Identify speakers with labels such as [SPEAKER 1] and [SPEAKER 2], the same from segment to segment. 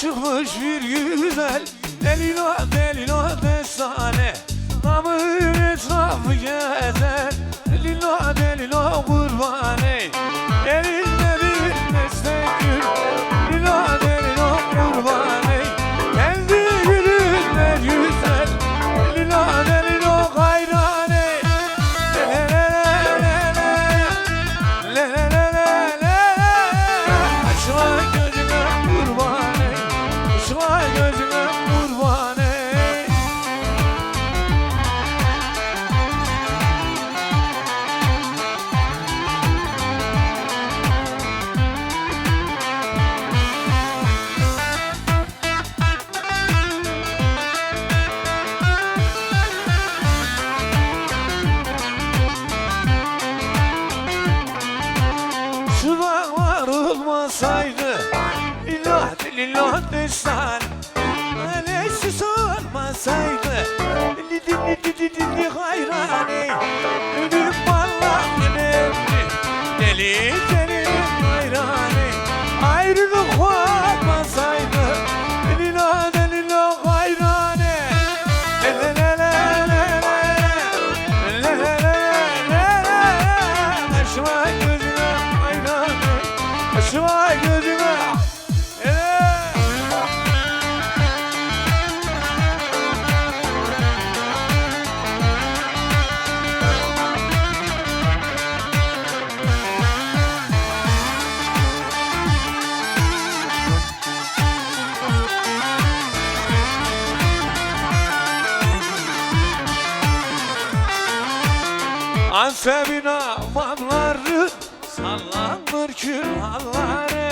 [SPEAKER 1] çıkmış bir güzel. Delilo delilo desane, namın etrafı gezer. Delilo delilo kurbane, elinde bir destek gül. Delilo delilo kurbane, kendi gülünle güzel. Delilo delilo gayrane, le le le le le le le le le. Aşıla gözüme kurbane, aşıla gözüme kurbane. Şu dağlar olmasaydı, lillah lillah destan, aleysiz olmasaydı, li hayrani, ölüm vallahi önemli, deli deli hayrani, ayrılık olmasaydı, lillah lillah hayrani, le le le le le le le le le, aşma gözüme hayrani, aşma gözüme. Ansebin amanları, sallandır külhalları.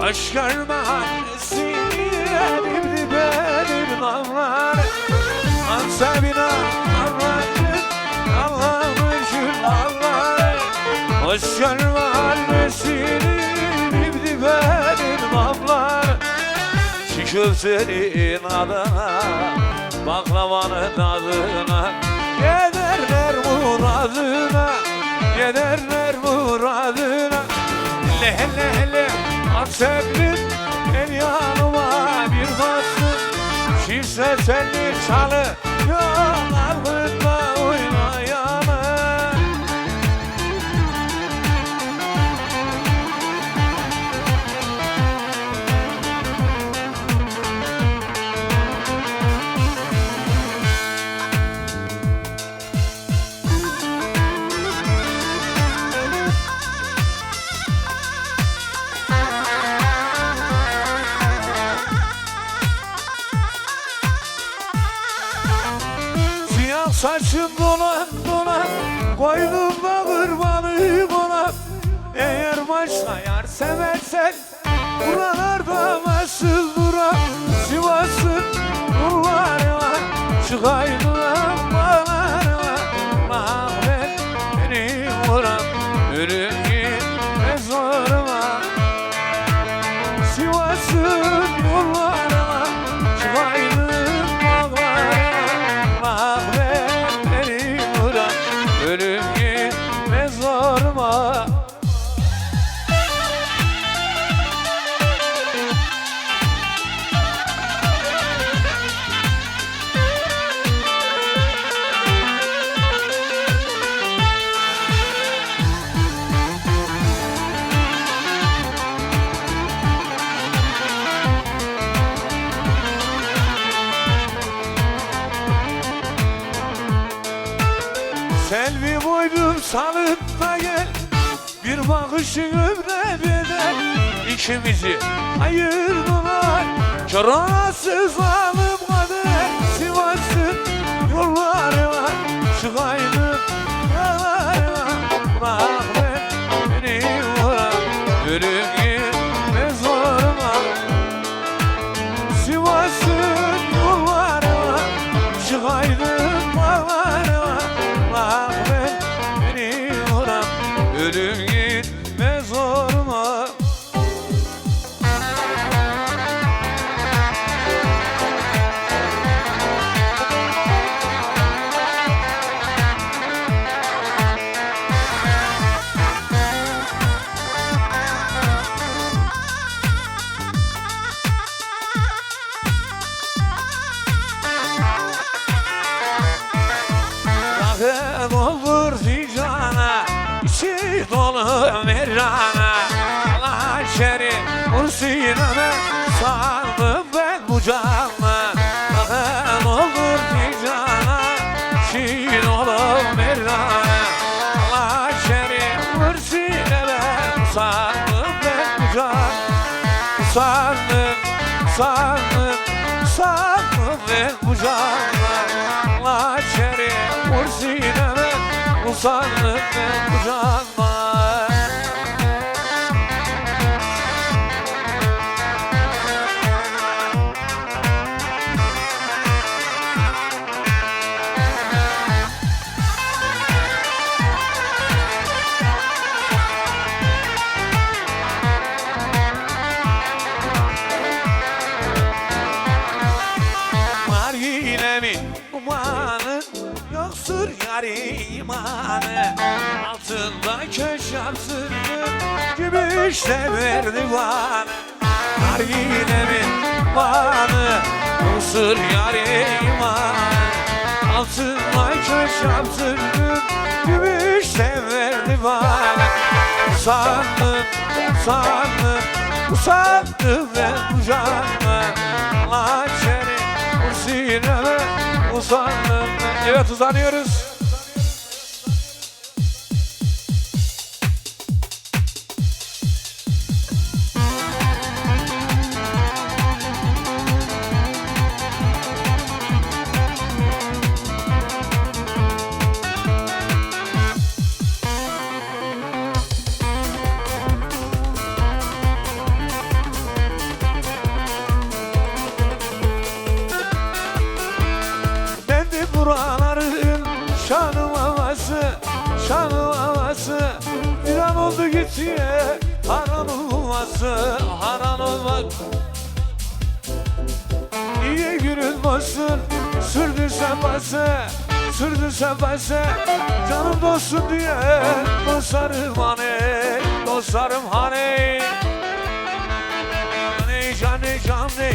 [SPEAKER 1] Hoş görme annesini, elimdi benim damları. Ansebin amanları, sallandır külhalları. Hoş görme annesini, elimdi benim damları. Şükür senin adına, baklavanın adına. Yederler muradına, yederler muradına. Le le le, Ansebin el yanıma bir bastın. Kimse seni çalı, yok ardında oynayanı. Saçım dolan dolan, koynumda kurbanı olan. Eğer başka yar seversen, buralarda nasıl duran? Sivas'ın yolları var, çıkaydılar bağları var. Mahvet beni vuran, ölüm gitmez zoruma. Sivas'ın yolları var, çıkaydılar bağları var. Mahvet ölüm gitmez zoruma. Selvi boydum salıp da gel, bir bakışın ömre bedel. İkimizi ayırdılar, körasız alıp kader. Sivas'ın yolları var, çıkaydım dağları var. Rahmet beni vuran, ölüm gitmez zoruma. Sivas'ın yolları var, çıkaydım dağları var. Rahmet beni vuran, ölüm gitmez zoruma. oğlum Mercan'a Hançeri Ursina'na sardım ben bu canla Bakın olur Mercan'a Şirin oğlum Mercan'a Hançeri Ursina'na sardım ben bu canla Sandım ben bu canla Hançeri Ursina'na Usandım ben bu canla Var yine mi umanı Yoktur yar imanı Altında köşem sırrı Gümüşle merdivan Var yine mi umanı Yoktur yar imanı Altında köşem sırrı Gümüşle merdivan Usandım ben bu canla Hançeri Ursina'na usandım ben. Evet uzanıyoruz. Buraların şanı havası Bir an oldu gitti haran olmaz Niye günün basın sürdü sefası Canım dostum diye dostlarım hani Canı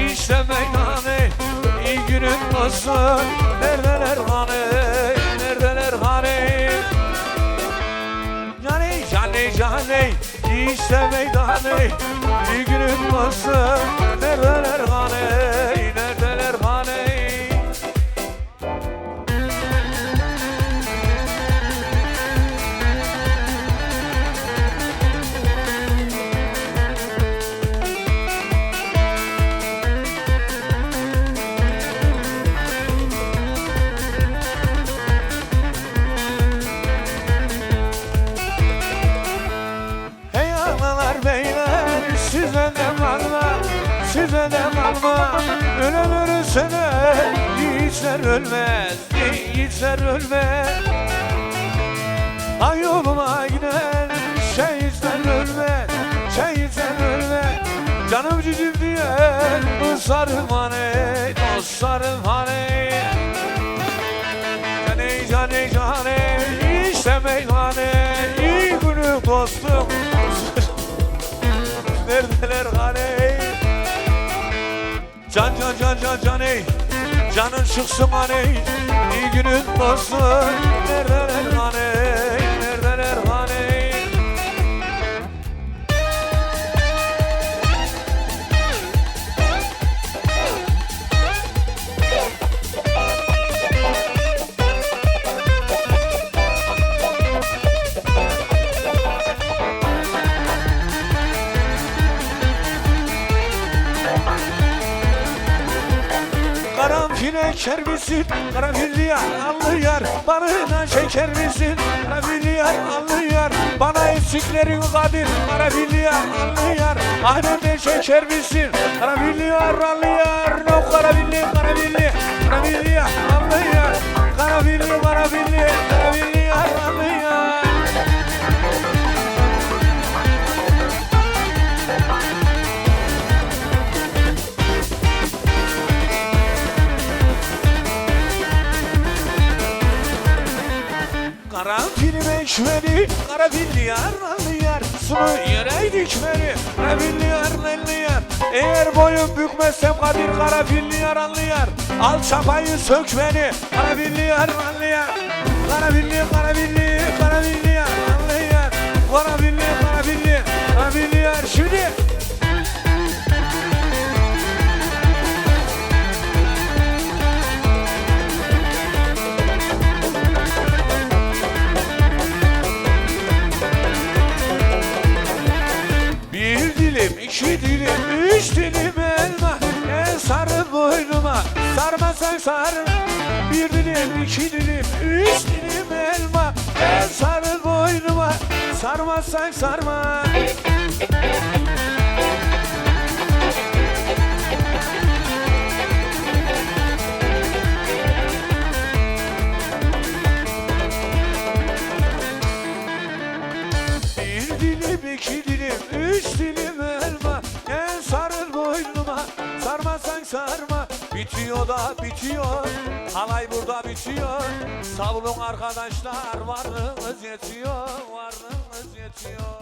[SPEAKER 1] işte meydanı İyi günün olsun Neredeler hani Canı işte meydanı İyi günün olsun Neredeler hani Size de kalma Ölen ölürse de Yiğitler ölmez Ay yoluna giden Şehitler ölmez Canım cicim diye Dostlarım hani Canı işte meydanı İyi günü dostum Neredeler hani Canın çıksın hani İyi günün olsun Neredeler hani Karanfil eker misin? Karanfil yar, allı yar Bana şeker misin? Karanfil yar, allı yar Bana eksiklerin kadir Karanfil yar, allı yar Ahmet'e şeker misin? Karanfil yar, allı yar No karanfil yar, allı yar Karanfil yar, allı yar Karanfil meşveli, karanfil yar Sunu yere dikmeli, karanfil yar Eğer boyun bükmezsem kadir karanfil yar Al çapayı sökmeli, karanfil yar Karanfil yar Karabinliler şimdi. Bir dilim, iki dilim, üç dilim elma sarı boynuma, sarmasan sarma. Bir dilim, iki dilim, üç dilim elma sarı boynuma, sarmasan sarma. Bir dilim, iki dilim, üç dilim elma sarı boynuma, sarmasan sarma. Bitiyor da bitiyor, halay burada bitiyor. Savunun arkadaşlar, varlığınız yetiyor, varlığınız yetiyor.